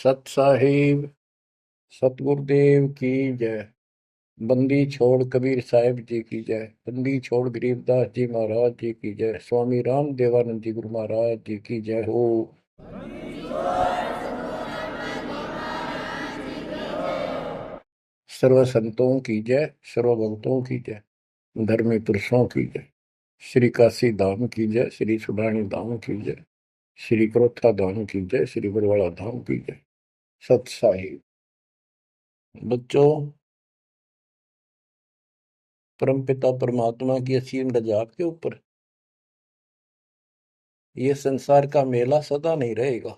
सत साहिब सतगुरुदेव की जय। बंदी छोड़ कबीर साहिब जी की जय। बंदी छोड़ गरीबदास जी महाराज जी की जय। स्वामी राम देवानंद जी गुरु महाराज जी की जय हो। सर्व संतों की जय, सर्व भक्तों की जय, धर्मी पुरुषों की जय। श्री काशी धाम की जय, श्री सुडानी धाम की जय, श्री क्रोथा धाम की जय, श्री बरवाड़ा धाम की जय। सत साहिब बच्चों, परमपिता परमात्मा की असीम रजा आपके ऊपर। ये संसार का मेला सदा नहीं रहेगा।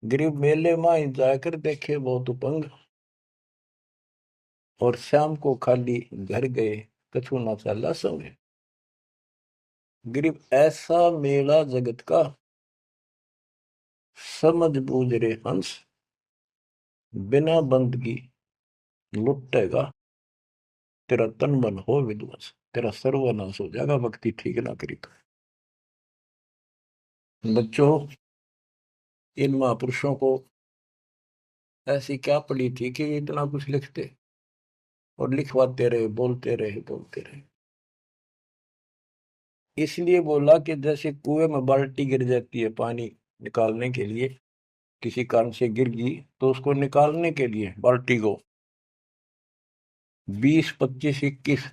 गरीब मेले में जाकर देखे बहुत उपंग, और शाम को खाली घर गए कछु ना चाला संग। गरीब ऐसा मेला जगत का, समझ बूझ रे हंस, बिना बंदगी लुटेगा तेरा तन मन हो विध्वंस। तेरा सर्वनाश हो जाएगा भक्ति ठीक ना करी तो। बच्चों, इन महापुरुषों को ऐसी क्या पड़ी थी कि इतना कुछ लिखते और लिखवाते रहे, बोलते रहे बोलते रहे। इसलिए बोला कि जैसे कुएं में बाल्टी गिर जाती है पानी निकालने के लिए, किसी कारण से गिर गई तो उसको निकालने के लिए बाल्टी को 20, 25, 21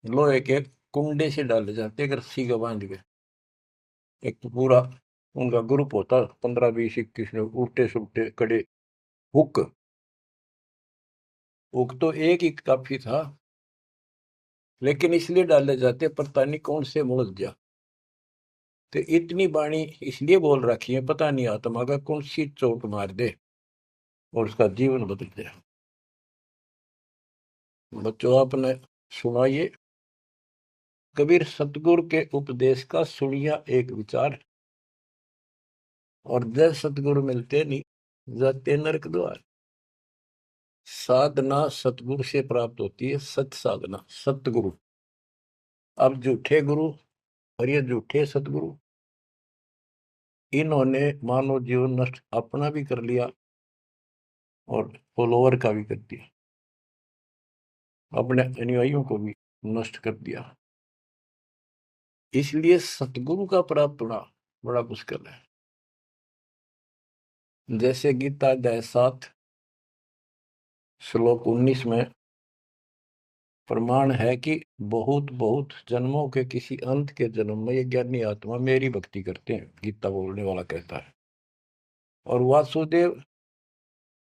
लोहे के कुंडे से डाले जाते हैं रस्सी का बांध के। एक तो पूरा उनका ग्रुप होता, 15, 20, 21 लोग, उल्टे सुलटे कड़े। हुक हुक तो एक ही काफी था, लेकिन इसलिए डाले जाते पता नहीं कौन से मुड़क जा। तो इतनी बाणी इसलिए बोल रखी है, पता नहीं आत्मा का कौन सी चोट मार दे और उसका जीवन बदल जाए। बच्चों, आपने सुना ये कबीर सतगुरु के उपदेश का सुनिया एक विचार, और जय सतगुरु मिलते नहीं जाते नरक द्वार। साधना सतगुरु से प्राप्त होती है, सत साधना सतगुरु। अब झूठे गुरु और ये झूठे सतगुरु, इन्होंने मानव जीवन नष्ट अपना भी कर लिया और फॉलोवर का भी कर दिया, अपने अनुयायियों को भी नष्ट कर दिया। इसलिए सतगुरु का प्राप्त होना बड़ा मुश्किल है। जैसे गीता अध्याय 7 श्लोक 19 में प्रमाण है कि बहुत बहुत जन्मों के किसी अंत के जन्म में ये ज्ञानी आत्मा मेरी भक्ति करते हैं, गीता बोलने वाला कहता है। और वासुदेव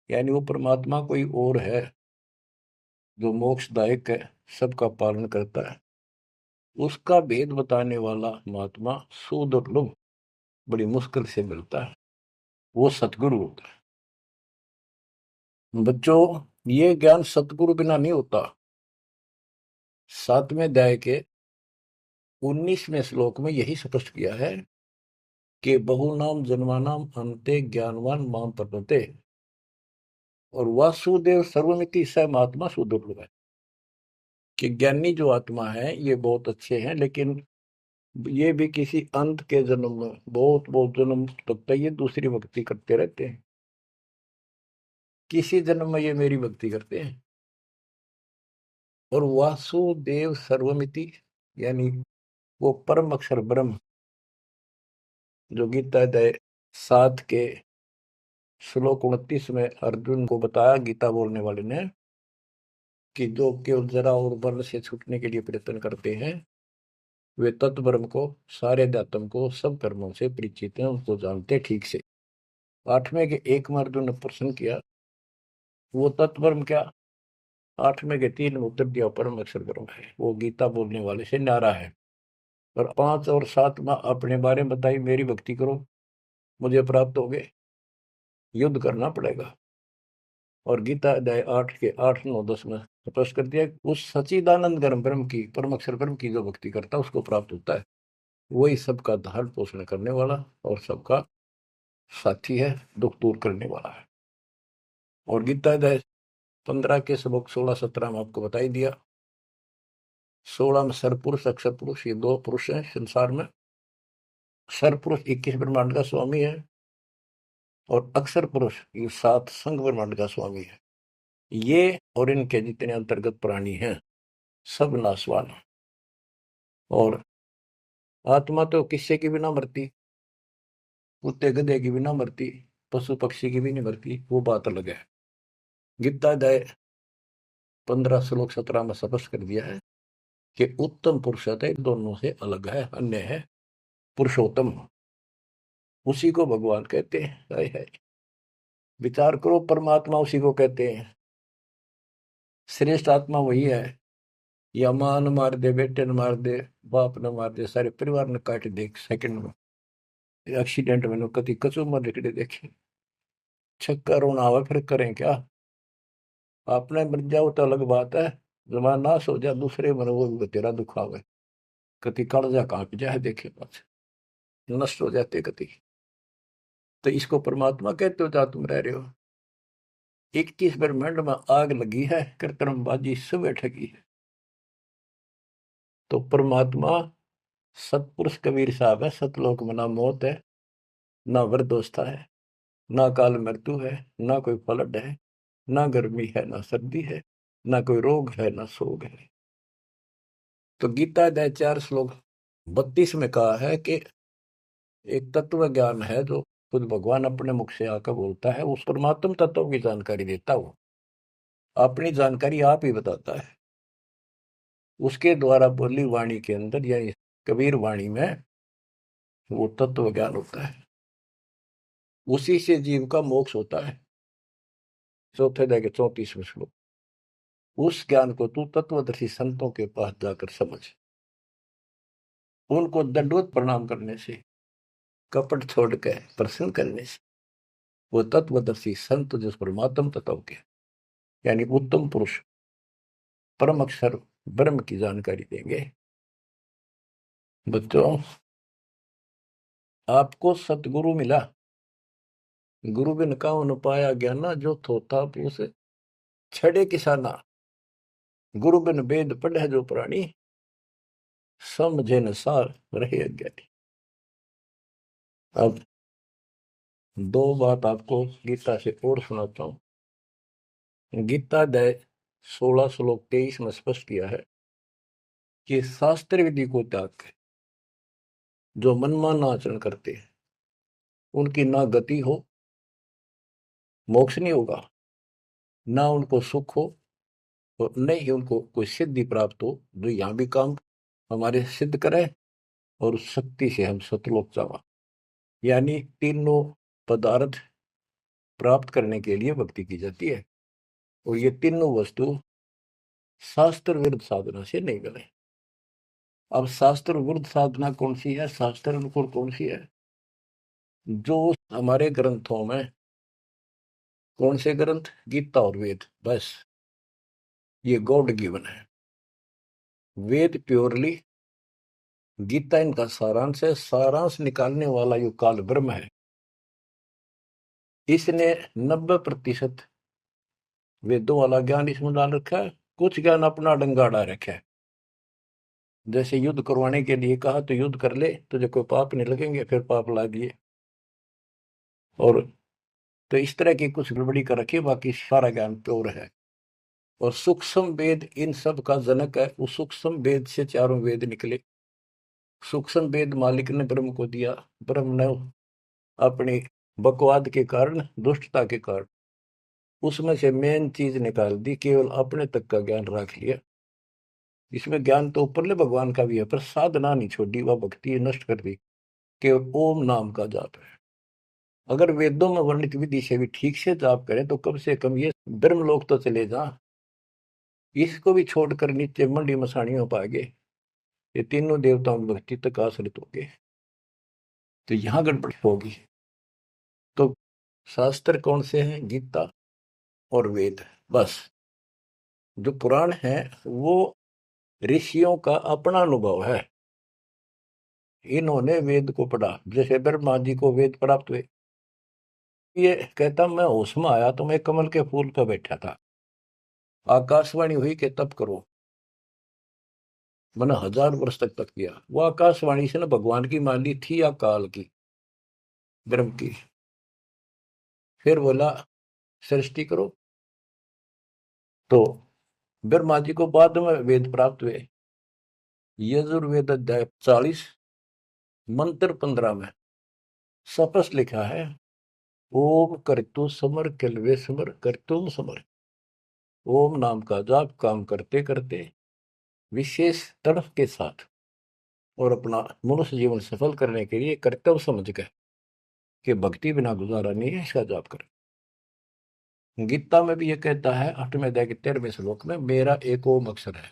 यानी वो परमात्मा कोई और है जो मोक्षदायक है, सबका पालन करता है। उसका भेद बताने वाला महात्मा सुदुर्लभ, बड़ी मुश्किल से मिलता है, वो सतगुरु होता है। बच्चों, ये ज्ञान सतगुरु बिना नहीं होता। 7वें अध्याय के 19वें श्लोक में यही स्पष्ट किया है कि बहुनाम जन्मानाम अंते ज्ञानवान माम प्रपद्यते। और वासुदेव सर्वमिति स महात्मा सुदुर्लभ है कि ज्ञानी जो आत्मा है ये बहुत अच्छे हैं, लेकिन ये भी किसी अंत के जन्म में बहुत बहुत जन्म तक तो ये दूसरी भक्ति करते रहते हैं, किसी जन्म में ये मेरी भक्ति करते हैं। और वासुदेव सर्वमिति यानी वो परम अक्षर ब्रह्म, जो गीता अध्याय 7 के श्लोक 29 में अर्जुन को बताया गीता बोलने वाले ने कि जो केवल जरा और बल से छूटने के लिए प्रयत्न करते हैं, वे तत्ब्रह्म को, सारे अध्यात्म को, सब कर्मों से परिचित हैं, उनको जानते ठीक से। 8वें के 1 में अर्जुन ने प्रश्न किया, वो तत्ब्रह्म क्या? 8वें के 3 में उत्तर दिया, परम अक्षर ब्रह्म है। वो गीता बोलने वाले से न्यारा है। और 5 और 7 में अपने बारे में बताई, मेरी भक्ति करो मुझे प्राप्त होगे, युद्ध करना पड़ेगा। और गीता अध्याय 8 के 8, 9, 10 में स्पष्ट कर दिया, उस सच्चिदानंद ब्रह्म की, परम अक्षर ब्रह्म की जो भक्ति करता है उसको प्राप्त होता है। वही सबका धारण पोषण करने वाला और सबका साथी है, दुख दूर करने वाला है। और गीता अध्याय 15 के श्लोक 16, 17 में आपको बताई दिया। 16 में सरपुरुष अक्षर पुरुष, ये 2 पुरुष हैं संसार में। सरपुरुष 21 ब्रह्मांड का स्वामी है, और अक्षर पुरुष ये 7 संघ ब्रह्मांड का स्वामी है। ये और इनके जितने अंतर्गत प्राणी हैं सब नाशवान। और आत्मा तो किससे की भी ना मरती, कुत्ते गधे की भी ना मरती, पशु पक्षी की भी नहीं मरती, वो बात अलग है। गीता अध्याय 15 श्लोक 17 में स्पष्ट कर दिया है कि उत्तम पुरुष है दोनों से अलग है, अन्य है पुरुषोत्तम। उसी को भगवान कहते हैं। है विचार करो, परमात्मा उसी को कहते हैं। श्रेष्ठ आत्मा वही है। या मां न मार दे, बेटे न मार दे, बाप न मार दे, सारे परिवार ने काट दे सेकंड में। एक्सीडेंट में कति कचू मर निकले देखे, छक्का रोना आवा, फिर करें क्या। आपने मर जाओ तो अलग बात है, जमा नाश हो जाए दूसरे मर वो भी तेरा दुख आवे, कति कालजा कांप जाए देखे पास नष्ट हो जाते कति। तो इसको परमात्मा कहते हो जहां तुम रह रहे हो। 21 ब्रह्मांड में आग लगी है, कृत्रिमबाजी सब ठगी है। तो परमात्मा सतपुरुष कबीर साहब है। सतलोक में ना मौत है, ना वृद्धोस्था है, ना काल मृत्यु है, ना कोई फ्लड है, ना गर्मी है, ना सर्दी है, ना कोई रोग है, ना शोक है। तो गीता अध्याय 4 श्लोक 32 में कहा है कि एक तत्व ज्ञान है जो खुद भगवान अपने मुख से आकर बोलता है, उस परमात्म तत्व की जानकारी देता हूं। अपनी जानकारी आप ही बताता है। उसके द्वारा बोली वाणी के अंदर यानी कबीर वाणी में वो तत्व ज्ञान होता है। उसी से जीव का मोक्ष होता है। चौथे अध्याय के 34वें श्लोक। उस ज्ञान को तू तत्वदर्शी संतों के पास जाकर समझ। उनको दंडवत प्रणाम करने से, कपट छोड़ के प्रसन्न करने से वो तत्वदर्शी संत जिस परमात्म तत्व के यानी उत्तम पुरुष परम अक्षर ब्रह्म की जानकारी देंगे। बच्चों, आपको सतगुरु मिला, गुरु बिन काहू पाया ज्ञाना, जो थोथा पूस छड़े किसाना। गुरु बिन वेद पढ़े जो प्राणी, समझे न सार रहे अज्ञानी। अब 2 बात आपको गीता से और सुनाता हूं। गीता अध्याय 16 श्लोक 23 में स्पष्ट किया है कि शास्त्र विधि को त्याग के जो मनमाना आचरण करते हैं उनकी ना गति हो, मोक्ष नहीं होगा, ना उनको सुख हो, और न ही उनको कोई सिद्धि प्राप्त हो जो यहाँ भी काम हमारे सिद्ध करे और उस शक्ति से हम सतलोक जावा। यानी तीनों पदार्थ प्राप्त करने के लिए भक्ति की जाती है, और ये तीनों वस्तु शास्त्र विरुद्ध साधना से नहीं मिले। अब शास्त्र विरुद्ध साधना कौन सी है, शास्त्र अनुकूल कौन सी है? जो हमारे ग्रंथों में, कौन से ग्रंथ? गीता और वेद, बस ये गॉड गिवन है। वेद प्योरली, गीता इनका सारांश है। सारांश निकालने वाला यो काल ब्रह्म है। इसने 90% वेदों वाला ज्ञान इसमें डाल रखा है, कुछ ज्ञान अपना डंगाड़ा रखा है। जैसे युद्ध करवाने के लिए कहा तो युद्ध कर ले, तुझे कोई पाप नहीं लगेंगे, फिर पाप ला दिए। और तो इस तरह की कुछ गड़बड़ी कर रखी, बाकी सारा ज्ञान प्योर है। और सूक्ष्म वेद इन सब का जनक है। उस सूक्ष्म वेद से चारों वेद निकले। सूक्ष्म वेद मालिक ने ब्रह्म को दिया, ब्रह्म ने अपनी बकवाद के कारण, दुष्टता के कारण उसमें से मेन चीज निकाल दी, केवल अपने तक का ज्ञान रख लिया। इसमें ज्ञान तो ऊपरले भगवान का भी है, पर साधना नहीं छोड़ी, वह भक्ति नष्ट कर दी। केवल ओम नाम का जाप है। अगर वेदों में वर्णित विधि से भी ठीक से जाप करें तो कम से कम ये ब्रह्मलोक तो चले जा। इसको भी छोड़कर नीचे मंडी मसाणियों पाएंगे, ये तीनों देवताओं की भक्ति तक आश्रित होंगे, तो यहां गड़बड़ी होगी। तो शास्त्र कौन से हैं? गीता और वेद, बस। जो पुराण है वो ऋषियों का अपना अनुभव है। इन्होंने वेद को पढ़ा, जैसे ब्रह्मा जी को वेद प्राप्त हुए। ये कहता मैं होश में आया तो मैं कमल के फूल पर बैठा था, आकाशवाणी हुई कि तप करो। मैंने 1000 वर्ष तक किया। वो आकाशवाणी से ना भगवान की मान ली थी या काल की, ब्रह्म की। फिर बोला सृष्टि करो। तो ब्रह्मा जी को बाद में वेद प्राप्त हुए। यजुर्वेद अध्याय 40 मंत्र 15 में स्पष्ट लिखा है, ओम करतु समर किलवे समर करतुम समर। ओम नाम का जाप काम करते करते विशेष तड़फ के साथ और अपना मनुष्य जीवन सफल करने के लिए कर्तव्य समझ कर कि भक्ति बिना गुजारा नहीं है, इसका जाप करें। गीता में भी यह कहता है 8वें अध्याय के 13वें श्लोक में, मेरा एक ओम अक्षर है।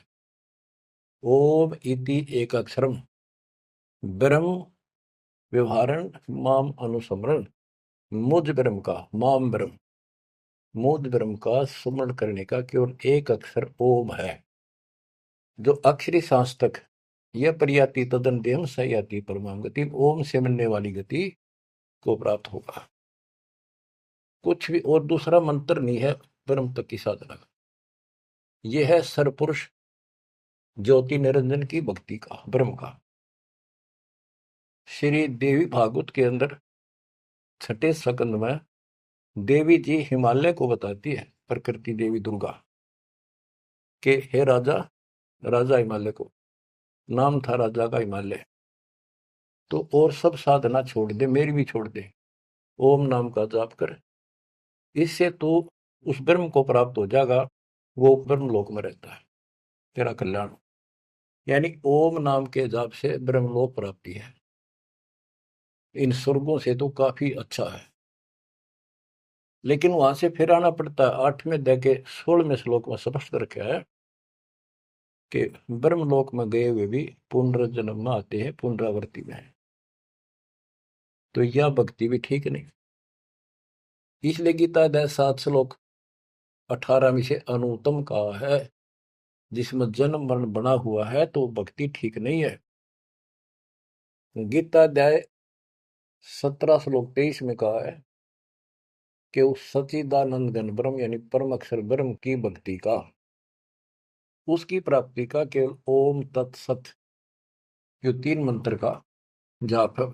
ओम इति एक अक्षरम ब्रह्म व्यवहारण माम अनुसमरण। मुझ ब्रह्म का, माम ब्रह्म, मुझ ब्रह्म का स्मरण करने का केवल एक अक्षर ओम है। जो अक्षरी सांस तक यह प्रयाति तदन देम सयाति परमाम गति, ओम से मिलने वाली गति को प्राप्त होगा। कुछ भी और दूसरा मंत्र नहीं है ब्रह्म तक की साधना का। यह है सरपुरुष ज्योति निरंजन की भक्ति का, ब्रह्म का। श्री देवी भागवत के अंदर 6ठे स्कंद में देवी जी हिमालय को बताती है, प्रकृति देवी दुर्गा के, हे राजा, राजा हिमालय को नाम था राजा का हिमालय, तो और सब साधना छोड़ दे, मेरी भी छोड़ दे, ओम नाम का जाप कर, इससे तो उस ब्रह्म को प्राप्त हो जाएगा, वो ब्रह्म लोक में रहता है, तेरा कल्याण। यानी ओम नाम के जाप से ब्रह्मलोक प्राप्ति है। इन स्वर्गों से तो काफी अच्छा है, लेकिन वहां से फिर आना पड़ता है। 8वें अध्याय के 16वें श्लोक में स्पष्ट रखा है कि ब्रह्मलोक में गए हुए भी पुनर्जन्म में आते हैं, पुनरावृत्ति में है। तो यह भक्ति भी ठीक नहीं। इसलिए गीता अध्याय 7 श्लोक 18 में से अनुत्तम कहा है, जिसमें जन्म मरण बना हुआ है तो भक्ति ठीक नहीं है। गीता अध्याय 17 श्लोक 23 में कहा है कि उस सच्चिदानंद घन ब्रह्म यानी परम अक्षर ब्रह्म की भक्ति का, उसकी प्राप्ति का केवल ओम तत्सत जो 3 मंत्र का जाप है।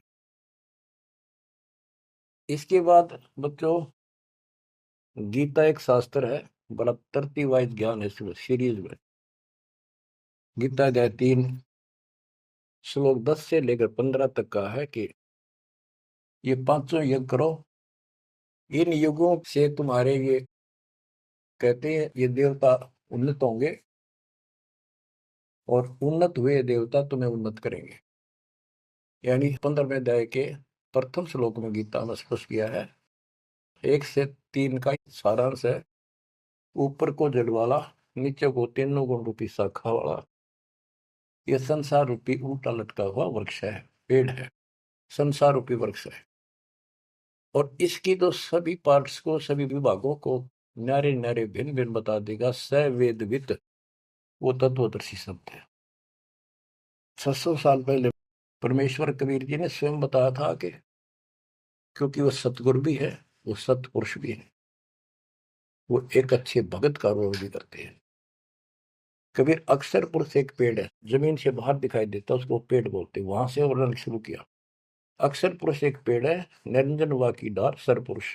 इसके बाद बच्चों, गीता एक शास्त्र है, बड़ा तरतीब वाइज ज्ञान है सीरीज में। गीता अध्याय 3 श्लोक 10 से लेकर 15 तक का है कि ये 5 यज्ञ करो, इन युगों से तुम्हारे ये कहते हैं ये देवता उन्नत होंगे और उन्नत हुए देवता तुम्हें उन्नत करेंगे। यानी 15वें अध्याय के प्रथम श्लोक में गीता में स्पष्ट किया है, 1 से 3 का सारांश है। ऊपर को जड़ वाला, नीचे को तीनों गुण रूपी शाखा वाला, ये संसार रूपी उल्टा लटका हुआ वृक्ष है, पेड़ है, संसार रूपी वृक्ष है। और इसकी तो सभी पार्ट्स को, सभी विभागों को न्यारे न्यारे भिन्न भिन्न बता देगा सवेदवित वो तत्वदर्शी शब्द है। 600 साल पहले परमेश्वर कबीर जी ने स्वयं बताया था कि क्योंकि वो सतगुरु भी है, वो सतपुरुष भी है, वो एक अच्छे भगत का रोल भी करते हैं। कबीर अक्सर पुरुष एक पेड़ है, जमीन से बाहर दिखाई देता, उसको पेड़ बोलते, वहां से वर्णन शुरू किया। अक्सर पुरुष एक पेड़ है, निरंजन वा की डार सरपुरुष,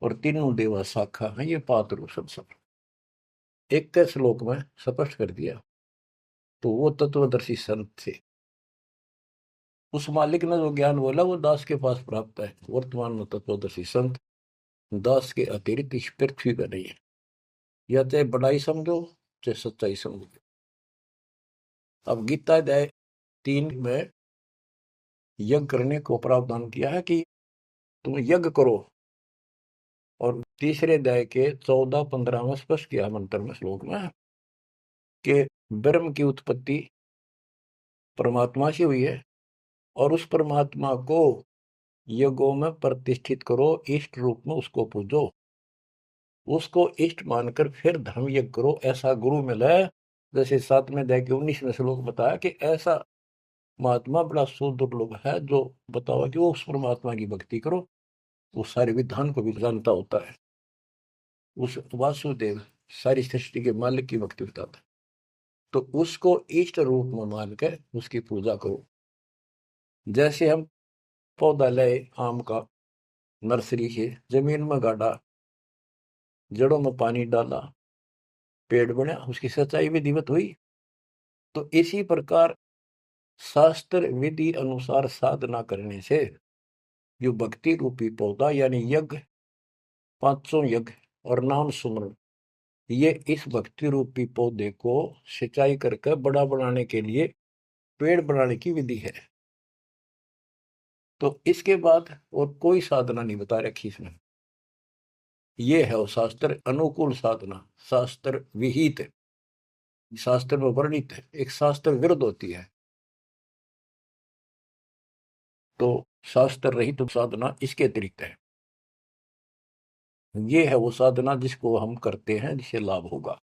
और तीनों देवा शाखा है, ये पात्र संसार। 21 श्लोक में स्पष्ट कर दिया। तो वो तत्वदर्शी संत थे। उस मालिक ने जो ज्ञान बोला वो दास के पास प्राप्त है। वर्तमान में तत्वदर्शी संत दास के अतिरिक्त इस पृथ्वी पर नहीं है। या चाहे बड़ाई समझो चाहे सच्चाई समझो। अब गीता अध्याय 3 में यज्ञ करने को प्रावधान किया है कि तुम यज्ञ करो, और तीसरे अध्याय के 14-15 में स्पष्ट किया मंत्र में, श्लोक में, कि ब्रह्म की उत्पत्ति परमात्मा से हुई है और उस परमात्मा को यज्ञों में प्रतिष्ठित करो, इष्ट रूप में उसको पूजो, उसको इष्ट मानकर फिर धर्म यज्ञ करो। ऐसा गुरु मिला है, जैसे 7वें अध्याय के 19वें श्लोक बताया कि ऐसा महात्मा बड़ा सुदुर्लभ है जो बताओ कि वो उस परमात्मा की भक्ति करो, वो सारे विधान को भी जानता होता है, उस वासुदेव सारी सृष्टि के मालिक की भक्ति बताता है। तो उसको इष्ट रूप में मान कर उसकी पूजा करो। जैसे हम पौधा लाए आम का, नर्सरी से जमीन में गाड़ा, जड़ों में पानी डाला, पेड़ बना, उसकी सच्चाई विधिवत हुई। तो इसी प्रकार शास्त्र विधि अनुसार साधना करने से जो भक्ति रूपी पौधा यानी यज्ञ, 500 यज्ञ और नाम सुमरण, ये इस भक्ति रूपी पौधे को सिंचाई करके बड़ा बनाने के लिए पेड़ बनाने की विधि है। तो इसके बाद और कोई साधना नहीं बता रखी इसमें। ये है वो शास्त्र अनुकूल साधना, शास्त्र विहित, शास्त्र में वर्णित है। एक शास्त्र विरुद्ध होती है, तो शास्त्र रहित साधना इसके अतिरिक्त है। ये है वो साधना जिसको हम करते हैं, जिससे लाभ होगा।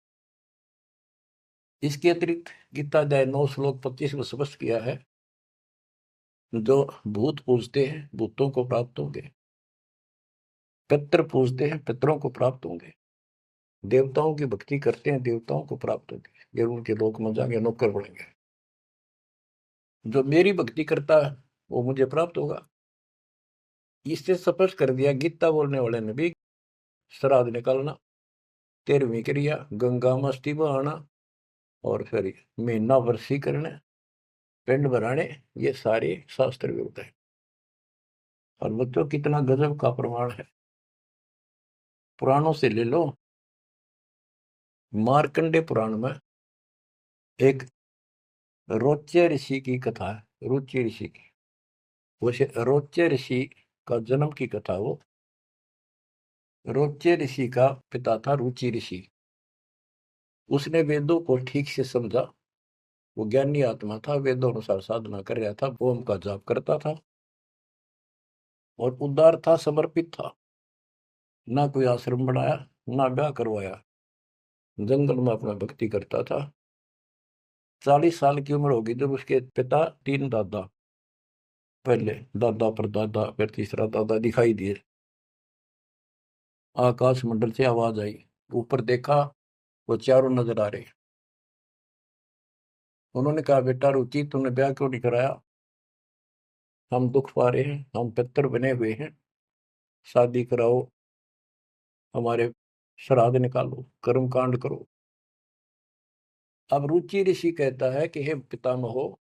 इसके अतिरिक्त गीता अध्याय 9 श्लोक 25 में स्पष्ट किया है, जो भूत पूजते हैं भूतों को प्राप्त होंगे, पितृ पूजते हैं पितरों को प्राप्त होंगे, देवताओं की भक्ति करते हैं देवताओं को प्राप्त होंगे, ये उनके लोक में जाएंगे, नौकर बनेंगे। जो मेरी भक्ति करता है वो मुझे प्राप्त होगा। इससे स्पष्ट कर दिया गीता बोलने वाले ने भी, श्राद्ध निकालना, 13वीं क्रिया गंगा मस्ती बहाना, और फिर महीना वर्षी करने, पिंड भराने, ये सारे शास्त्र विरुद्ध है। और बच्चों कितना गजब का प्रमाण है, पुराणों से ले लो। मार्कंडे पुराण में एक रोच्य ऋषि की कथा है, रुचि ऋषि की। वैसे रोच्य ऋषि का जन्म की कथा वो, रोच्य ऋषि का पिता था रुचि ऋषि। उसने वेदों को ठीक से समझा, वो ज्ञानी आत्मा था, वेदों अनुसार साधना कर रहा था, ओम का जाप करता था और उदार था, समर्पित था। ना कोई आश्रम बनाया, ना ब्याह करवाया, जंगल में अपना भक्ति करता था। 40 साल की उम्र होगी जब उसके पिता, 3 दादा, पहले दादा परदादा फिर तीसरा दादा दिखाई दिए। आकाश मंडल से आवाज आई, ऊपर देखा, वो चारों नजर आ रहे। उन्होंने कहा, बेटा रुचि तुमने ब्याह क्यों नहीं कराया? हम दुख पा रहे हैं, हम पितर बने हुए हैं, शादी कराओ, हमारे श्राद्ध निकालो, कर्म कांड करो। अब रुचि ऋषि कहता है कि हे पितामहो,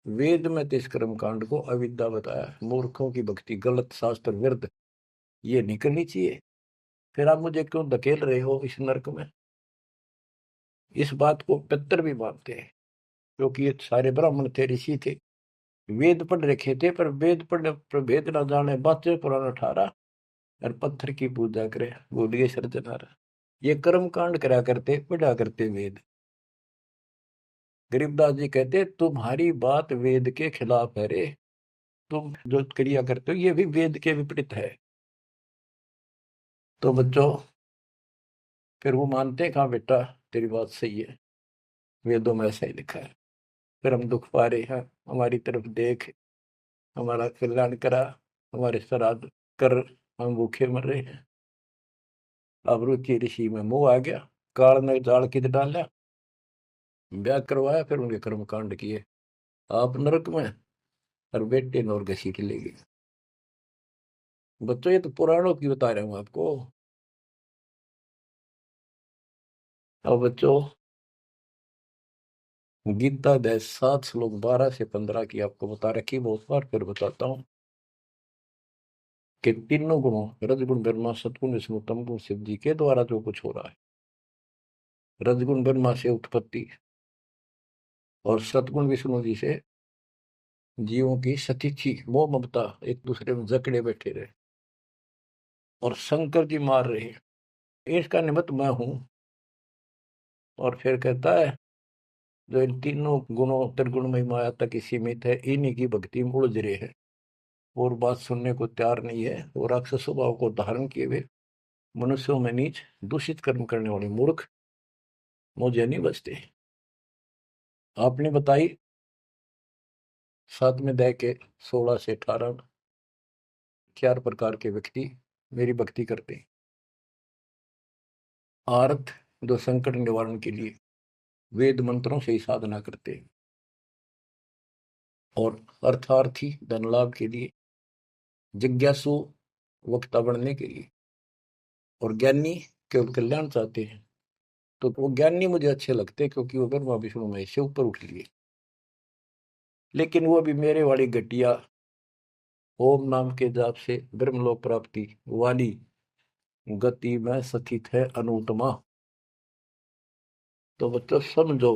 वेद में तो इस कर्म कांड को अविद्या बताया, मूर्खों की भक्ति, गलत, शास्त्र विरुद्ध, ये नहीं करनी चाहिए। फिर आप मुझे क्यों धकेल रहे हो इस नरक में? इस बात को पितर भी मानते हैं, क्योंकि ये सारे ब्राह्मण थे, ऋषि थे, वेद पढ़ रखे थे, पर वेद पढ़ने पर भेद ना जाने, बातें पुराना ठारा और पत्थर की पूजा करे, बोलिए सर्जनारा। ये कर्म कांड करा करते, पढ़ा करते वेद। गरीबदास जी कहते, तुम्हारी बात वेद के खिलाफ है रे, तुम जो क्रिया करते हो ये भी वेद के विपरीत है। तो बच्चों, फिर वो मानते हैं, कहा बेटा तेरी बात सही है, वेदों में ऐसा ही लिखा है। फिर हम दुख पा रहे हैं, हमारी तरफ देख, हमारा कल्याण करा, हमारे श्राद्ध कर, हम भूखे मर रहे हैं। अब रुचि ऋषि में मोह आ गया, काल ने जाल कित डाला, ब्याह करवाया, फिर उनके कर्म कांड किए, आप नरक में और बेटे नौर घसीट ले गए। बच्चों ये तो पुराणों की बता रहा हूं आपको। अब बच्चों, गीता अध्याय 7 श्लोक 12 से 15 की आपको बता रखी बहुत बार, फिर बताता हूं कि तीनों गुणों, रजगुण ब्रह्मा सतगुण विष्णु तमगुण शिव जी के द्वारा जो कुछ हो रहा है। रजगुण ब्रह्मा से उत्पत्ति और सतगुण विष्णु जी से जीवों की सतीथी, मोह ममता, एक दूसरे में जकड़े बैठे रहे, और शंकर जी मार रहे हैं, इसका निमित्त मैं हूं। और फिर कहता है, जो इन तीनों गुणों त्रिगुणमयी माया तक ही सीमित है, इन्हीं की भक्ति में उलझ रहे हैं और बात सुनने को तैयार नहीं है, और राक्षस स्वभाव को धारण किए हुए मनुष्यों में नीच दूषित कर्म करने वाले मूर्ख मुझे नहीं बचते। आपने बताई 7वें अध्याय के 16 से 18 4 प्रकार के व्यक्ति मेरी भक्ति करते हैं। आर्थ, जो संकट निवारण के लिए वेद मंत्रों से ही साधना करते हैं, और अर्थार्थी, धन लाभ के लिए, जिज्ञासु, वक्ता बनने के लिए, और ज्ञानी केवल कल्याण चाहते हैं। तो वो ज्ञानी मुझे अच्छे लगते हैं क्योंकि वो ब्रह्मा विष्णु महेश से ऊपर उठ लिए। लेकिन वो भी मेरे वाली घटिया ओम नाम के जाप से ब्रह्मलोक प्राप्ति वाली गति में स्थित है अनुत्तमा। तो बच्चों समझो,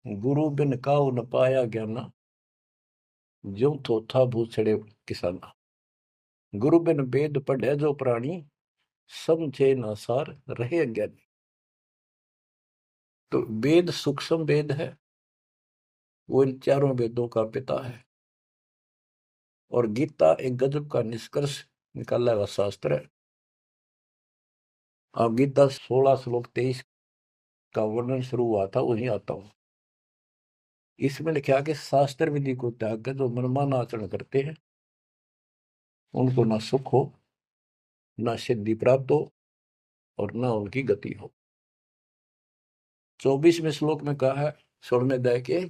गुरु बिन काऊ न पाया ज्ञाना, ज्यों थोथा भूसड़े किसाना। गुरु बिन वेद पढ़े जो प्राणी, समझे न सार रहे अज्ञानी। तो वेद सूक्ष्म वेद है, वो इन चारों वेदों का पिता है। और गीता एक गजब का निष्कर्ष निकाला हुआ शास्त्र है। अब गीता 16 श्लोक 23 का वर्णन शुरू हुआ था, वहीं आता हूं। इसमें लिखा कि शास्त्र विधि को त्याग कर जो मनमाना आचरण करते हैं, उनको ना सुख हो, ना सिद्धि प्राप्त हो, और ना उनकी गति हो। 24वें श्लोक में कहा है 16वें अध्याय के,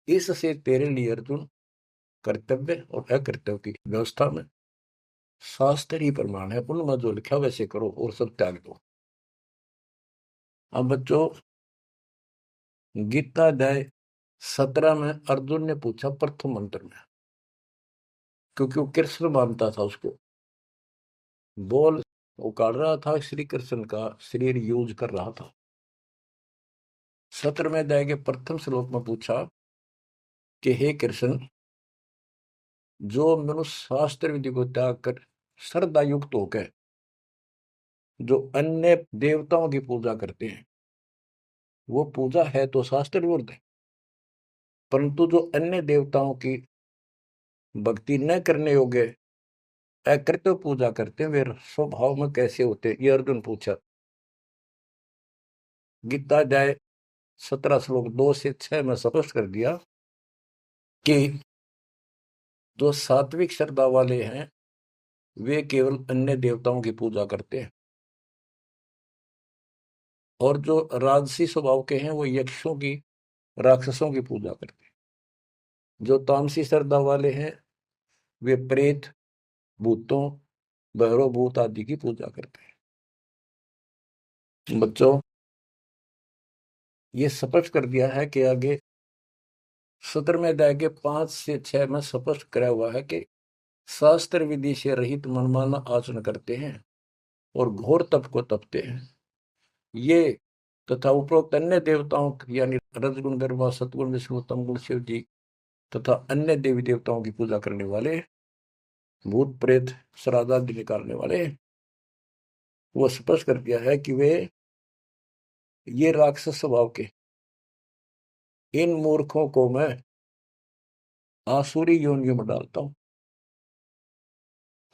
इससे तेरे लिए अर्जुन कर्तव्य और अकर्तव्य की व्यवस्था में शास्त्र ही प्रमाण है। उनमें जो लिखा वैसे करो और सब त्याग दो। अब बच्चों, गीता अध्याय 17 में अर्जुन ने पूछा प्रथम मंत्र में, क्योंकि वो कृष्ण मानता था उसको, बोल उकाड़ रहा था, श्री कृष्ण का शरीर यूज कर रहा था। 17वें अध्याय के प्रथम श्लोक में पूछा कि हे कृष्ण, जो मनुष्य शास्त्र विधि को त्याग कर श्रद्धा युक्त होकर जो अन्य देवताओं की पूजा करते हैं, वो पूजा है तो शास्त्र विरुद्ध है। परंतु जो अन्य देवताओं की भक्ति न करने योग्य अकृत्य पूजा करते हैं, वे स्वभाव में कैसे होते हैं, ये अर्जुन पूछा। गीता अध्याय 17 श्लोक 2 से 6 में स्पष्ट कर दिया कि जो सात्विक श्रद्धा वाले हैं, वे केवल अन्य देवताओं की पूजा करते हैं, और जो राजसी स्वभाव के हैं, वो यक्षों की, राक्षसों की पूजा करते हैं। जो तामसी श्रद्धा वाले हैं, वे प्रेत, भूतों, भैरव भूत आदि की पूजा करते हैं। बच्चों, ये स्पष्ट कर दिया है कि आगे 17वें अध्याय के 5 से 6 में स्पष्ट करा हुआ है कि शास्त्र विधि से रहित मनमाना आचरण करते हैं और घोर तप को तपते हैं, ये तथा उपरोक्त अन्य देवताओं यानी रजगुण, ब्रह्मा, सतगुण, विष्णु, तमगुण, शिव जी तथा अन्य देवी देवताओं की पूजा करने वाले, भूत प्रेत श्राद्ध आदि निकालने वाले, वो स्पष्ट कर दिया है कि वे ये राक्षस स्वभाव के इन मूर्खों को मैं आसुरी योनियों में डालता हूं।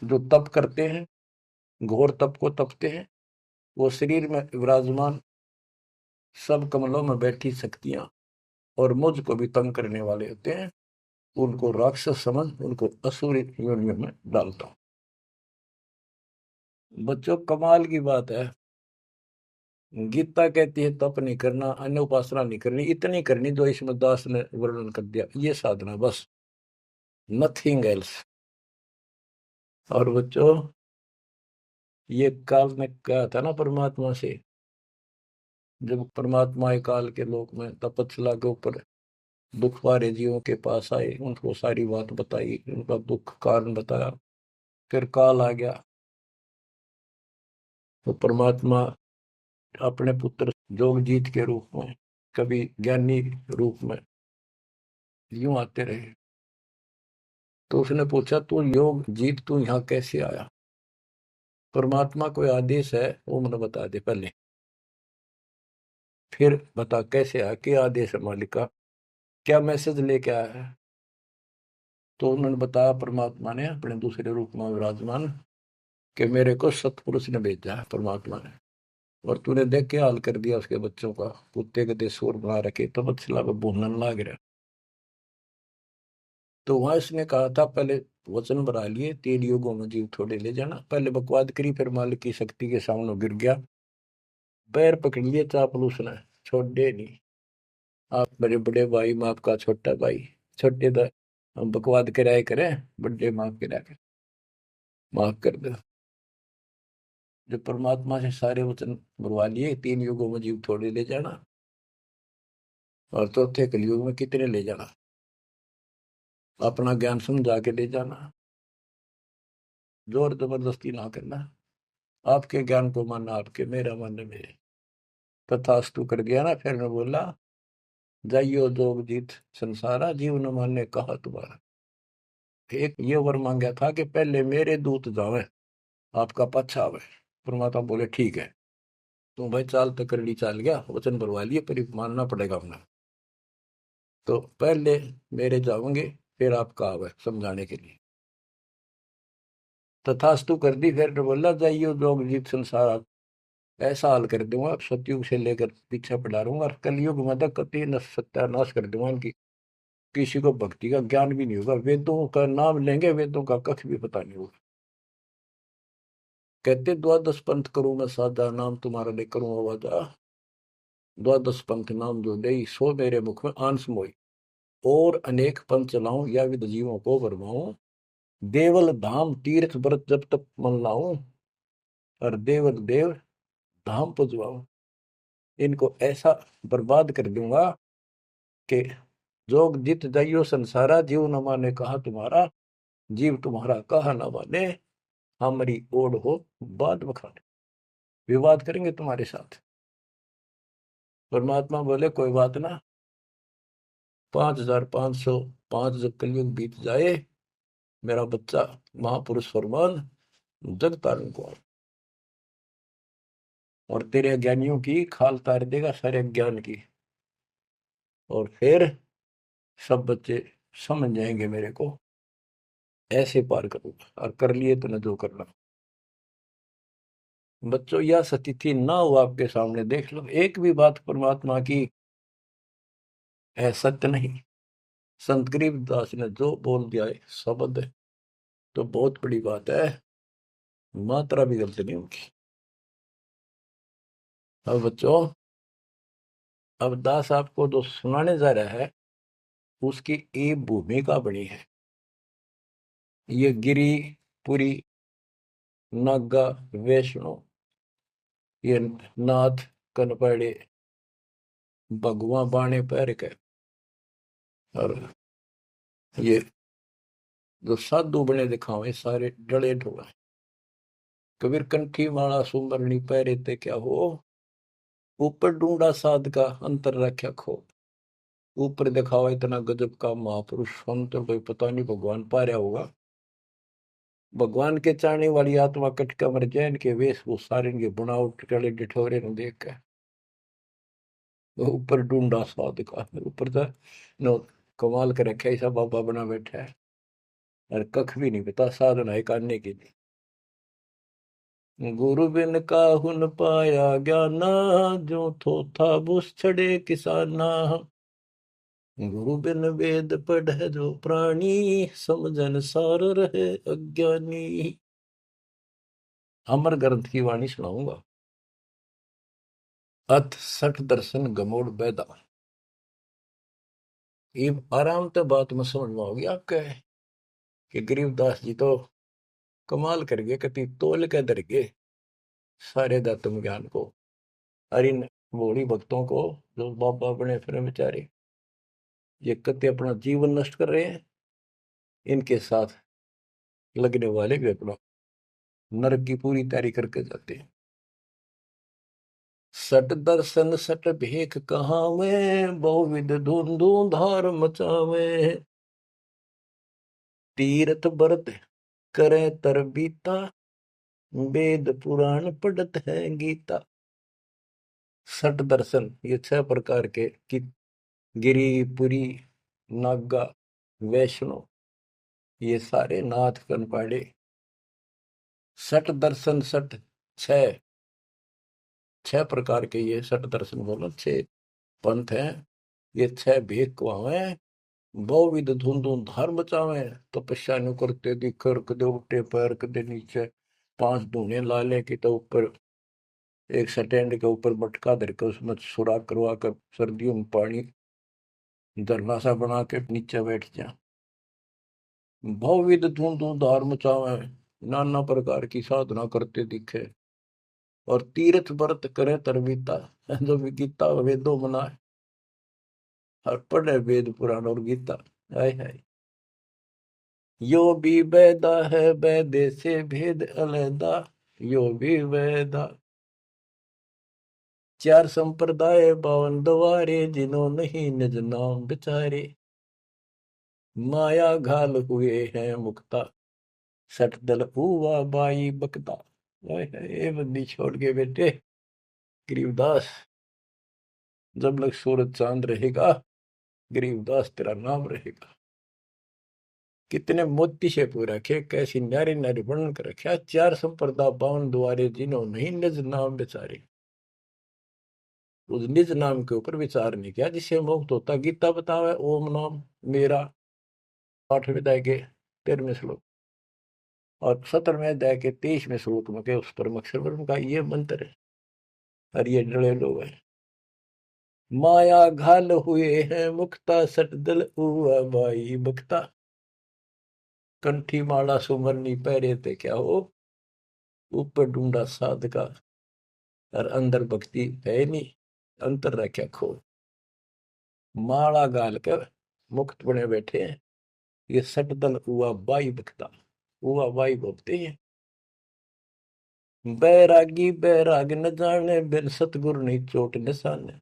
जो तप करते हैं, घोर तप को तपते हैं, वो शरीर में विराजमान सब कमलों में बैठी शक्तियां और मुझको भी तंग करने वाले होते हैं, उनको राक्षस समझ उनको असुरी योनियों में डालता हूं। बच्चों, कमाल की बात है, गीता कहती है तप नहीं करना, अन्य उपासना नहीं करनी, इतनी करनी जो इसमें दास ने वर्णन कर दिया, ये साधना बस, नथिंग एल्स। और बच्चों, ये काल ने कहा था ना परमात्मा से, जब परमात्मा काल के लोक में तपस्या के ऊपर दुख वाले जीवों के पास आए, उनको सारी बात बताई, उनका दुख कारण बताया, फिर काल आ गया, तो परमात्मा अपने पुत्र जोगजीत के रूप में, कभी ज्ञानी रूप में यूं आते रहे। तो उसने पूछा, तू योग जीत, तू यहाँ कैसे आया? परमात्मा कोई आदेश है वो मुझे बता दे पहले, फिर बता कैसे आया, क्या आदेश है मालिक का, क्या मैसेज लेके आया है? तो उन्होंने बताया, परमात्मा ने अपने दूसरे रूप में विराजमान, कि मेरे को सतपुरुष ने भेजा है परमात्मा ने, और तूने देख के हाल कर दिया उसके बच्चों का, कुत्ते के देश शोर बना रखे, तपस्या में भूनने लग रहा। तो वहां इसने कहा था, पहले वचन बना लिए, 3 युगों में जीव थोड़े ले जाना, पहले बकवाद करी, फिर मालिक की शक्ति के सामने गिर गया, पैर पकड़ लिए चापलूस ने, छोड़े नहीं। आप मेरे बड़े भाई, मैं आपका छोटा भाई, छोटे तो हम बकवाद कराए करें, बड़े माफ करा कर। माफ कर दो। जो परमात्मा से सारे वचन बुलवा लिए, 3 युगों में जीव थोड़े ले जाना, और चौथे कलयुग में कितने ले जाना, अपना ज्ञान समझा के ले जाना, जोर जबरदस्ती ना करना, आपके ज्ञान को मानना आपके, मेरा मानना मेरे। तथास्तु कर दिया ना। फिर मैं बोला, जाइयो जोग जीत संसारा, जीव न माने कहा तुम्हारा। एक ये वर मांगा था कि पहले मेरे दूत जावे, आपका पच्छा आवे। परमात्मा बोले ठीक है, तुम भाई चाल तक कर ली, चाल गया, वचन भरवा लिए, पर मानना पड़ेगा अपना। तो पहले मेरे जाओगे, फिर आपका आवे समझाने के लिए। तथास्तु कर दी। फिर तो बोला, जाइयो जोग जीत संसार, ऐसा हाल कर दूंगा सतयुग से लेकर पीछे पड़ा रहूंगा, और कलयुग में तो कति सत्यानाश कर दूंगा इनकी। किसी को भक्ति का ज्ञान भी नहीं होगा, वेदों का नाम लेंगे, वेदों का कख भी पता नहीं होगा। कहते द्वादश पंथ करूं मैं साधा, नाम तुम्हारा ले करूं आवाजा। द्वादश पंथ नाम जो ले, सो मेरे मुख में आन समोई। और अनेक पंथ चलाऊं, या विद जीवों को भरमाऊं। देवल धाम तीर्थ व्रत जब तक मन लाऊं, और देवल देव धाम पुजवाऊं। इनको ऐसा बर्बाद कर दूंगा कि जोग जित जाइयो संसारा, जीव न माने कहा तुम्हारा। जीव तुम्हारा कहा न माने, हमारी ओढ़ हो बात बखाने। विवाद करेंगे तुम्हारे साथ। परमात्मा बोले कोई बात ना, 5505 जब कलयुग बीत जाए, मेरा बच्चा महापुरुष फरमान जग तारण को, और तेरे अज्ञानियों की खाल तार देगा, सारे ज्ञान की। और फिर सब बच्चे समझ जाएंगे मेरे को, ऐसे पार करूंगा। और कर लिए तूने जो करना। बच्चों, यह स्थिति ना हो आपके सामने, देख लो एक भी बात परमात्मा की है सत्य नहीं। संत गरीबदास ने जो बोल दिया है शब्द है, तो बहुत बड़ी बात है, मात्रा भी गलत नहीं उनकी। अब बच्चों, अब दास आपको जो सुनाने जा रहा है, उसकी एक भूमिका बनी है। ये गिरी पुरी नागा वैष्णो, ये नाथ कनपड़े भगवा बाणे पैर के, और ये जो साधु बने दिखावे सारे डले ढोला। कबीर कंठी माला सुमरनी पैरे ते क्या हो, ऊपर ढूंढा साध का अंतर रख्या खो। ऊपर दिखावा इतना गजब का महापुरुष संत, कोई पता नहीं भगवान पा रहा होगा। भगवान के चाहने वाली आत्मा कटका मर जाए, इनके वेशभूषा इनके बुनावट टले डिठोरे न देख के। ऊपर ढूंढा साध का, ऊपर तो नो कमाल कर रखे, ऐसा बाबा बना बैठा है, और कख भी नहीं पता साधना है करने के लिए। गुरु बिन काहु न पाया ज्ञाना, जो थो था बुस छड़े किसाना। गुरु बिन वेद पढ़े जो प्राणी, समझन सार रहे अज्ञानी। अमर ग्रंथ की वाणी सुनाऊंगा। अथ सठ दर्शन गमोड़ बैदा। ये आराम से बात में समझ में होगी आपके, कि गरीबदास जी तो कमाल कर गए, कति तोल के दर गए सारे दातम ज्ञान को। और इन भोली भक्तों को जो बाबा बने फिर बेचारे, ये कति अपना जीवन नष्ट कर रहे हैं, इनके साथ लगने वाले भी अपना नरक की पूरी तैयारी करके जाते हैं। सट दर्शन सट भेख कहावे, बहुविध धुंधु धार मचावे। तीर्थ व्रत करे तर बीता, वेद पुराण पढ़त है गीता। सट दर्शन ये 6 प्रकार के कि गिरी पुरी नागा वैष्णो, ये सारे नाथ कनपाड़े। सट दर्शन सट, छह 6 प्रकार के ये सट दर्शन बोलो, 6 पंथ हैं। ये 6 भेद कुआवे, बहुविध धुंधु धार मचावे। तपस्या नु करते दिखर, कदे उल्टे पैर कदे नीचे, 5 धूने लाले की तो ऊपर एक स्टैंड के ऊपर मटका धर के उसमें सुराख करवा कर सर्दियों में पानी झरना सा बना के नीचे बैठ जा। बहुविध धुंधु धार मचावे, नाना प्रकार की साधना करते दिखे, और तीर्थ व्रत करे तरबीता, जो भी गीता वेदों मना और पढ़े वेद पुराण और गीता। हाय हाय, यो भी वेदा है, वेदे से भेद अलैदा, यो भी वेदा। चार संप्रदाय 52 द्वारे, जिन्हों नहीं निज नाम बिचारे, माया घाल हुए हैं मुक्ता, सठ दल हुआ बाई बकता। हाय हाय, ये बंदी छोड़ के बेटे गरीबदास, जब लग सूरज चांद रहेगा, गरीबदास तेरा नाम रहेगा। कितने मोती से पूरा रखे, कैसी न्यारी न्यारी वर्णन कर रखा। चार संप्रदा 52 द्वारे, जिन्हों नहीं निज नाम बेचारे, उस निज नाम के ऊपर विचार नहीं किया जिससे मुक्त होता। गीता बतावे ओम नाम मेरा, 8वें अध्याय के 13वें श्लोक, और 17वें अध्याय के 23वें श्लोक में के उस परम अक्षर ब्रह्म का ये मंत्र है। और ये डरे लोग हैं, माया घाल हुए हैं मुक्ता, सट दल हुआ बाई बक्ता। कंठी माला सुमरनी पहरे थे क्या हो, ऊपर ढूंढा साध का, और अंदर भक्ति है नहीं, अंतर रखा खो। माला गाल कर मुक्त बने बैठे हैं, ये सटदल हुआ बाई बकता, हुआ बाई बोलते हैं। बैरागी बैराग न जाने, बिन सतगुरु नहीं चोट निशाने,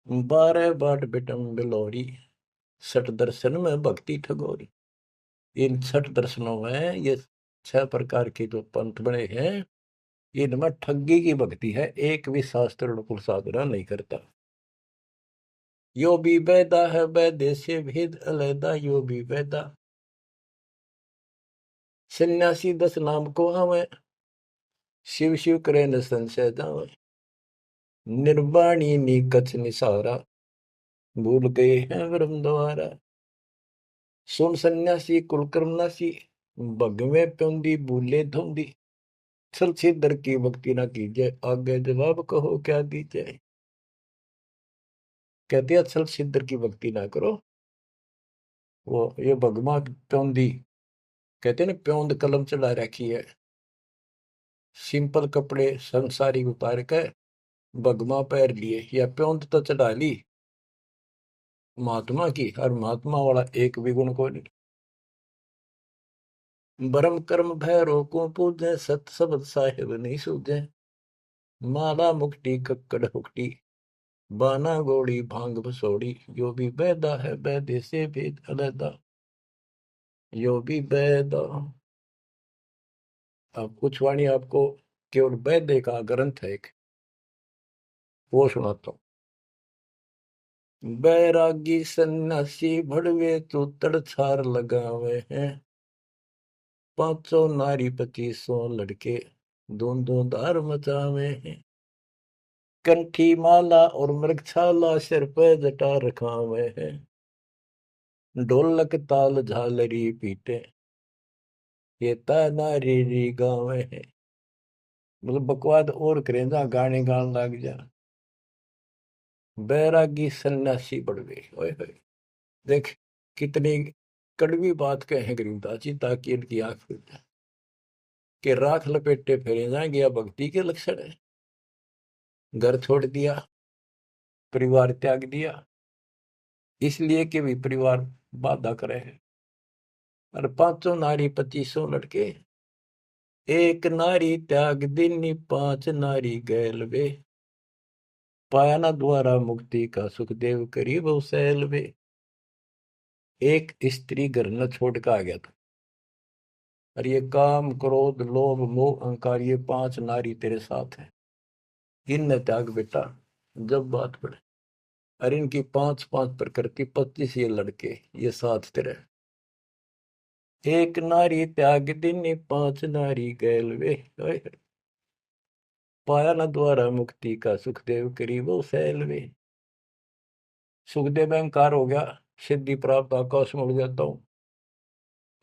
12 बाट बिटम बिलोरी, सठ दर्शन में भक्ति ठगोरी। इन 6 दर्शनों में ये 6 प्रकार के जो पंथ बने हैं, इनमें ठगी की भक्ति है, एक भी शास्त्र अनुकूल साधना नहीं करता। यो भी वेदा है, वेदे से भेद अलैदा, यो भी वेदा। सन्यासी 10 नाम को आवे, शिव शिव करे न संशय जावे, निर्वाणी नी कछ निसारा, भूल गए हैं ब्रह्म द्वारा। सुन सन्यासी कुलकर्म नासी, भगवे प्योंदी भूले धुंदी, छल छीदर की भक्ति ना कीजिए, आगे जवाब कहो क्या दीजिए। कहते हैं छल छीदर की भक्ति ना करो। वो ये भगवा प्योंदी कहते हैं ना, प्योंद कलम चढ़ा रखी है, सिंपल कपड़े संसारी उतार कर भगवा पैर लिए, या प्योंद तो चढ़ा ली महात्मा की, और महात्मा वाला एक भी गुण को नहीं। ब्रह्म कर्म भैरो को पूजे, सत शब्द साहिब नहीं सूझे, माला मुक्ति कक्कड़ हुक्टी, बाना गोड़ी भांग भसोड़ी, यो भी बैदा है बैदे से भेद अलैदा, यो भी बैदा। अब कुछ वाणी आपको केवल बैदे का ग्रंथ है एक, वो सुनाता हूँ। बैरागी सन्यासी भड़वे, तो तड़छार लगावे हैं, 500 नारी 2500 लड़के, दोनों धार मचावे हैं, कंठी माला और मृगछाला, सिर पे जटा रखावे हैं, ढोलक ताल झालरी पीटे, ये नारी री गावे हैं। मतलब बकवाद और करें, जहाँ गाने गान लग जा। बैरागी सन्यासी बढ़वे, ओए होए, देख कितनी कड़वी बात कहे गरीबदास जी, ताकि इनकी आंख खुल जाए कि राख लपेटे फेरे जाएंगे, या भक्ति के लक्षण है। घर छोड़ दिया, परिवार त्याग दिया, इसलिए कि भी परिवार बाधा करे है, और 500 नारी 2500 लड़के, एक नारी त्याग दिनी 5 नारी गैल वे, पाया ना द्वारा मुक्ति का सुखदेव करीब सैल वे। एक स्त्री घर न छोड़ कर आ गया था, और ये काम क्रोध लोभ मोह अहंकार, ये 5 नारी तेरे साथ है, इन त्याग बेटा। जब बात पड़े, अरे इनकी 5-5 प्रकृति, 25 ये लड़के, ये साथ तेरे, एक नारी त्याग दिनी 5 नारी गैल वे, पाया न द्वारा मुक्ति का सुखदेव करीबो सैल वे। सुखदेव अहंकार हो गया, सिद्धि प्राप्त, आकाश में उड़ जाता हूँ,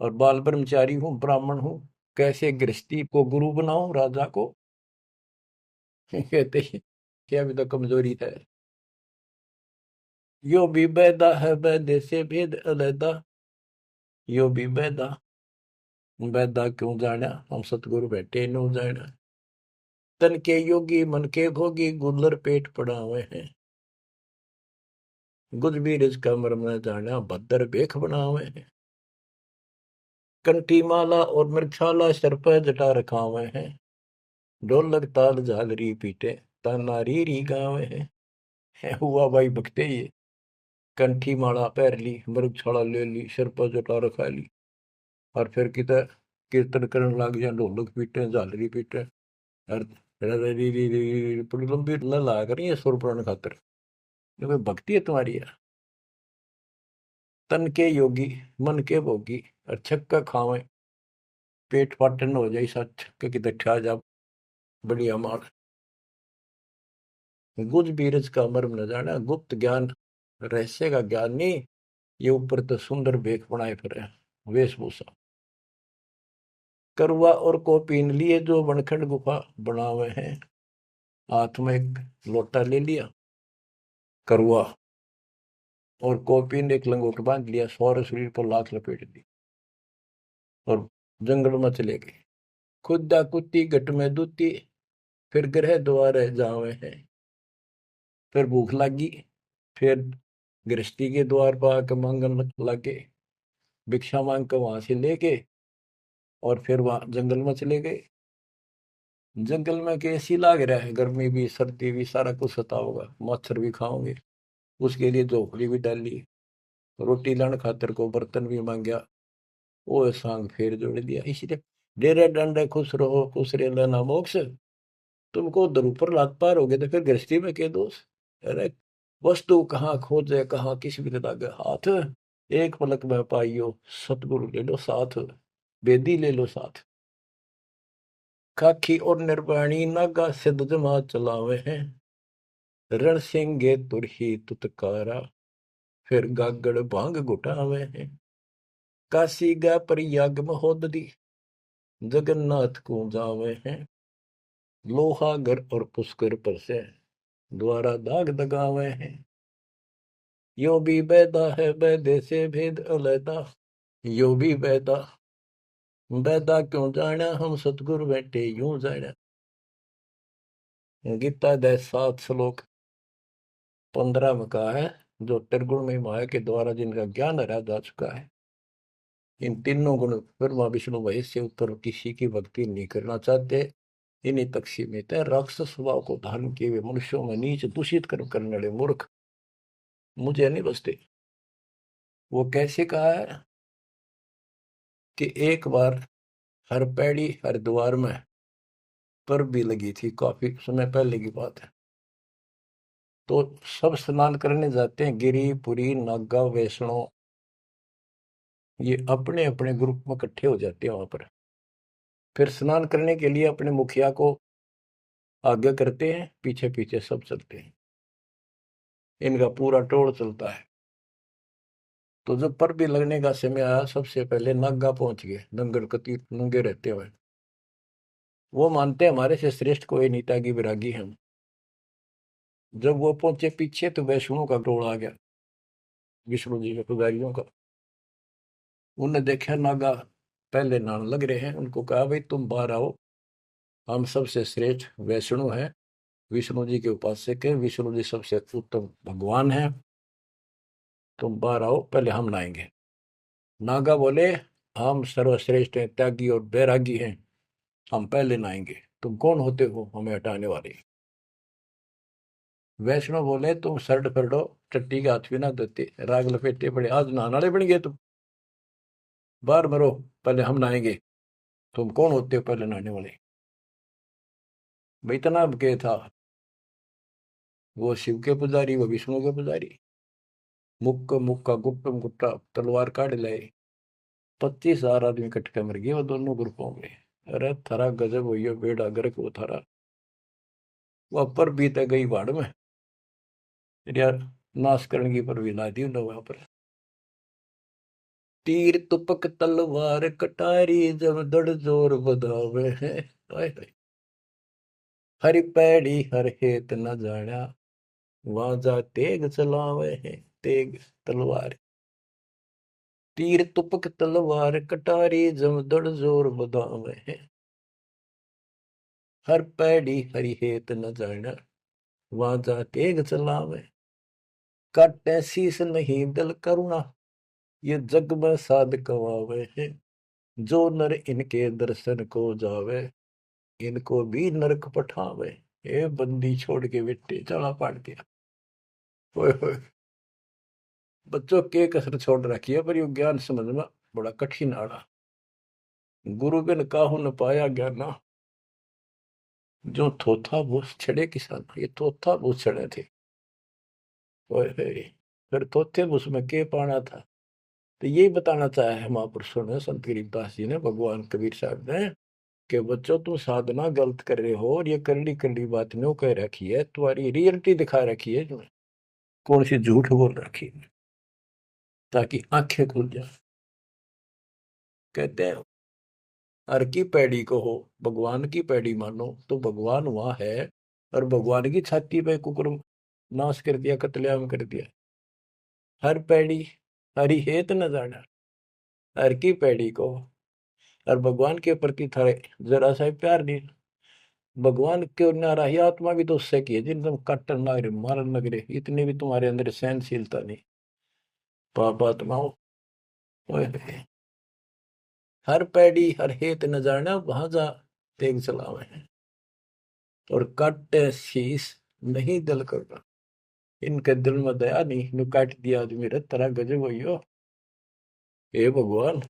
और बाल ब्रह्मचारी हूँ, ब्राह्मण हूँ, कैसे गृहस्थी को गुरु बनाऊं राजा को। कहते हैं कि अभी तो कमजोरी है। यो भी बैदा है, बैदे से भेद अलैदा, यो भी बैदा। बैदा क्यों जाना हम सतगुरु बैठे नो जाना। तन के योगी मन के भोगी गुल्लर पेट पड़ावे हैं। गुज बीरज का मर्म न जाना भद्र बेख बनावे हैं। कंठी माला और मृक्षाला सर पर जटा रखावे हैं। ढोलक ताल झालरी पीटे तानारी री गावे हैं। हुआ भाई भक्ते ये कंठी माला पहर ली मृगशाला ले ली सिर पर जटा रखा ली और फिर किता कीर्तन करने लग जाए ढोलक पीटे झालरी पीटे और बड़ी लंबी ला करी है सुर पुराण खातर क्योंकि भक्ति है तुम्हारी यार। तन के योगी मन के भोगी और छक्का खावे पेट फाटन हो जाए सा छक्के की दठा जा बढ़िया मार। गुज बीरज का मर्म न जाना गुप्त ज्ञान रहस्य का ज्ञान नहीं। ये ऊपर तो सुंदर भेख बनाए फिर वेशभूषा। करुआ और को पीन लिए जो बनखंड गुफा बनावे हैं। हाथ में एक लोटा ले लिया करुआ और कोपी ने एक लंगोट बांध लिया सौर शरीर पर लाख लपेट दी और जंगल में चले गए। खुदा कुत्ती घट में दूती फिर ग्रह द्वार जावे हैं। फिर भूख लगी फिर गृहस्थी के द्वार पर आकर मांगन लगे भिक्षा मांग कर वहां से लेके और फिर वहां जंगल में चले गए। जंगल में कैसी लाग रहा है गर्मी भी सर्दी भी सारा कुछ सता होगा मच्छर भी खाओगे उसके लिए झोपड़ी भी डाली रोटी लाने खातर को बर्तन भी मांगया वो सांग फेर जोड़ दिया। इसलिए डेरे डंडे खुश रहो खुश रे लेना मोक्ष। तुमको उधर ऊपर लात पार हो गए तो फिर गृहस्थी में क्या दोष। अरे वस्तु कहाँ खोजे कहाँ किस भी लगे हाथ एक पलक में पाइयो सतगुरु ले लो साथ बेदी ले लो साथ। खाखी और निर्वाणी नागा सिद्ध जमा चलावे हैं। रण सिंगे तुरही तुतकारा फिर गागड़ भांग घुटावे हैं। काशी गा प्रयाग महोदरी जगन्नाथ को जावे हैं। लोहागर और पुष्कर पर से द्वारा दाग दगावे हैं। यो भी बैदा है बैदे से भेद अलैदा। यो भी बैदा बैदा क्यों जाना हम सतगुरु बैठे यूं जाना। गीता दे 7 श्लोक 15 में कहा है जो त्रिगुण में माया के द्वारा जिनका ज्ञान हरा जा चुका है। इन तीनों गुण ब्रह्मा विष्णु महेश से उत्तर किसी की भक्ति नहीं करना चाहते। इन्हीं तक सीमित है। राक्षस स्वभाव को धारण किए हुए मनुष्यों में नीच दूषित कर्म करने वाले मूर्ख मुझे नहीं बसते। वो कैसे कहा है कि एक बार हर पैड़ी हरिद्वार में पर भी लगी थी काफी समय पहले की बात है। तो सब स्नान करने जाते हैं गिरी पुरी नागा वैष्णो ये अपने अपने ग्रुप में इकट्ठे हो जाते हैं वहां पर। फिर स्नान करने के लिए अपने मुखिया को आगे करते हैं पीछे पीछे सब चलते हैं। इनका पूरा टोल चलता है। तो जब पर भी लगने का समय आया सबसे पहले नागा पहुंच गए नंगर कती नंगे रहते हुए। वो मानते हमारे से श्रेष्ठ कोई नीता की विरागी हम। जब वो पहुंचे पीछे तो वैष्णो का टोल आ गया विष्णु जी के पुजारियों का। उन्हें देखा नागा पहले नान लग रहे हैं। उनको कहा भाई तुम बाहर आओ हम सबसे श्रेष्ठ वैष्णु हैं विष्णु जी के उपासक हैं विष्णु जी सबसे उत्तम भगवान हैं। तुम बाहर आओ पहले हम नहाएंगे। नागा बोले हम सर्वश्रेष्ठ हैं त्यागी और बैरागी हैं हम पहले नहाएंगे। तुम कौन होते हो हमें हटाने वाले। वैष्णव बोले तुम शर्ट फरडो टट्टी के हाथ भी ना देते राग लपेटे पड़े आज नहाने वाले बन गए तुम। बाहर मरो पहले हम नहाएंगे। तुम कौन होते हो पहले नहाने वाले। भाई इतना के था वो शिव के पुजारी वो विष्णु के पुजारी। मुक्का मुक्का गुप्तम गुप्ता तलवार काट लाए 25,000 आदमी कटके मर गए वो दोनों ग्रुपों में। अरे थारा गजब हुई है बेड़ा गर्क वो थारा वह पर बीत गई बाढ़ में यार नाश करने की पर भी ला दी उन्होंने वहां पर। तीर तुपक तलवार कटारी जब दड़ जोर बधावे हैं। हरि पैड़ी हर हेत न जाना वाजा तेग चलावे हैं तेग तलवार। तीर तुपक तलवार कटारी जमदड़ जोर बदावे है। हर पैड़ी हरि हेत न जाना वहां जा तेग चलावे। काटे शीस नहीं दल करुणा ये जग में साध कवावे है। जो नर इनके दर्शन को जावे इनको भी नरक पठावे। ये बंदी छोड़ के बेटे चला पाट दिया। ओए होए, बच्चों के कसर छोड़ रखी है पर यो ज्ञान समझ में बड़ा कठिन आड़ा। गुरु बिन काहू न पाया ज्ञाना जो थोथा भूस छड़े किसान। ये थोथा भूस छड़े थे। ओए होए, फिर थोथे भूस में के पाना था। तो यही बताना चाहे है महापुरुषों ने, संत गरीबदास जी ने, भगवान कबीर साहब ने, कि बच्चों तुम साधना गलत कर रहे हो और ये करड़ी करड़ी बात न्यों कह रखी है, तुम्हारी रियलिटी दिखा रखी है तुम्हें, कौन सी झूठ बोल रखी है, ताकि आंखें खुल जाए। कहते हैं हर की पैड़ी को हो भगवान की पैड़ी मानो तो भगवान वहां है, और भगवान की छाती पे कुकुर नाश कर दिया, कत्लेआम कर दिया। हर पैड़ी हरि हेत न जाना, हर की पैड़ी को, और भगवान के प्रति थारे जरा सा प्यार नहीं। भगवान के नारा ही आत्मा भी तो उससे की है, जिन तुम काटन लग रहे मारन लग रहे, इतनी भी तुम्हारे अंदर सहनशीलता नहीं। पाप आत्माओं, हर पैड़ी हर हेत न जाना वहां जा तेग चलावे हैं। और काटे शीस नहीं दिल करना, इनके दिल में दया नहीं, नु काट दिया आदमी रे तरह गजब हो। हे भगवान,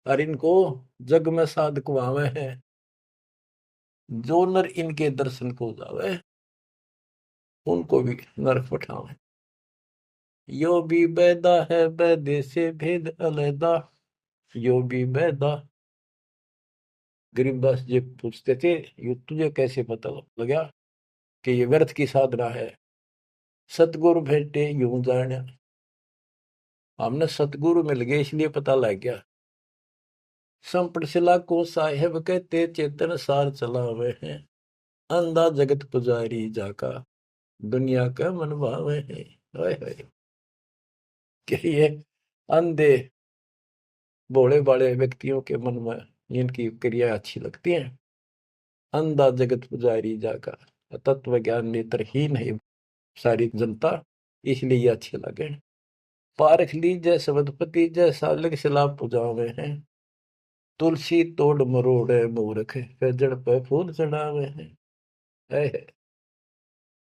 और इनको जग में साध कुआवे हैं। जो नर इनके दर्शन को जावे उनको भी नरक पठावे। यो भी बैदा है बैदे से भेद अलैदा, यो भी बैदा। गरीबदास जी पूछते थे ये तुझे कैसे पता लगा कि ये व्यर्थ की साधना है। सतगुरु भेटे यूं जाना, हमने सतगुरु मिल गए इसलिए पता लग गया। संपट शिला को साहेब कहते चेतन सार चलावे हैं। अंधा जगत पुजारी जाका दुनिया का मन भावे है। हाय हाय, कि ये अंधे भोले भाले व्यक्तियों के मन में इनकी क्रिया अच्छी लगती है। अंधा जगत पुजारी जाका, तत्व ज्ञान नेत्रहीन है सारी जनता, इसलिए ये अच्छे लगे। पारख लीजय सबदपति जैसा लग सलाह पुजावे हैं। तुलसी तोड़ मरोड़े मूर्ख फिर जड़ पे फूल चढ़ावे हैं।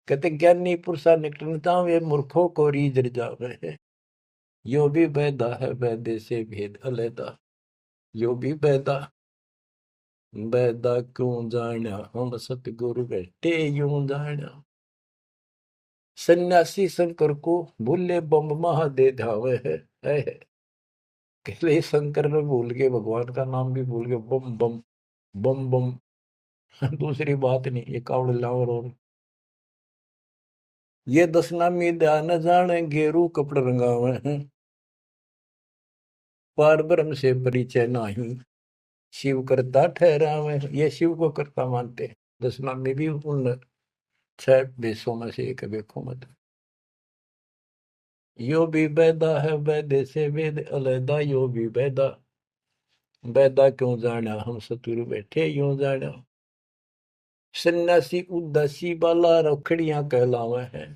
कहते ज्ञानी पुरुषा निकटन जावे मूर्खों को रीझ जावे है। यो भी बैदा है बैदे से भेद अलैदा, यो भी बैदा बैदा क्यों जाना हम सतगुरु बैठे यूं जाना। सन्यासी शंकर को भूले बम महादे धावे है। कहले शंकर ने भूल के भगवान का नाम भी भूल के बम बम बम बम। दूसरी बात नहीं, ये कावड़ लावर और ये दसनामी ध्यान जाने गेरू कपड़ रंगावे हैं। पार ब्रह्म से परिचय नहीं शिव करता ठहरावे, ये शिव को करता मानते। दसनामी भी उन 6 देशों में से एक देखो मत। यो भी बैदा है बैदे से वेद अलैदा, यो भी बैदा बैदा क्यों जाना हम सतुरु बैठे यूं जाना। सन्यासी उदासी बाला रखड़ियां कहलावे हैं।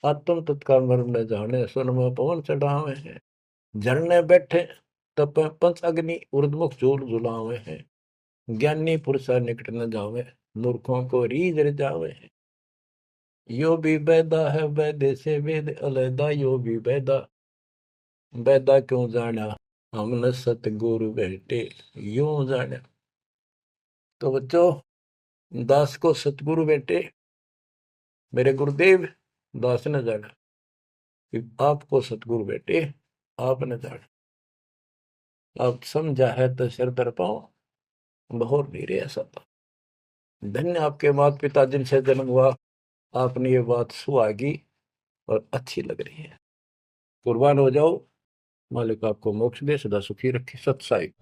आत्म तत्काल मर्म न जाने सुन में पवन चढ़ावे हैं। झरने बैठे तप पंच अग्नि उर्दमुख झूल झुलावे हैं। ज्ञानी पुरुषा निकट न जावे मूर्खों को रीझ जावे हैं। यो भी बैदा है बैदे से वेद अलैदा, यो भी बैदा बैदा क्यों जाना हमने सतगुरु बैठे यूं जाना। तो बच्चों, दास को सतगुरु बैठे मेरे गुरुदेव दास ने जाना, आपको सतगुरु बैठे आपने जाना। आप समझा है तो सिर दर पाओ, बहुत नहीं रे ऐसा था। धन्य आपके माता पिता जिनसे जन्म हुआ, आपने ये बात सुहागी और अच्छी लग रही है। कुर्बान हो जाओ, मालिक आपको मोक्ष दे, सदा सुखी रखे। सत साई।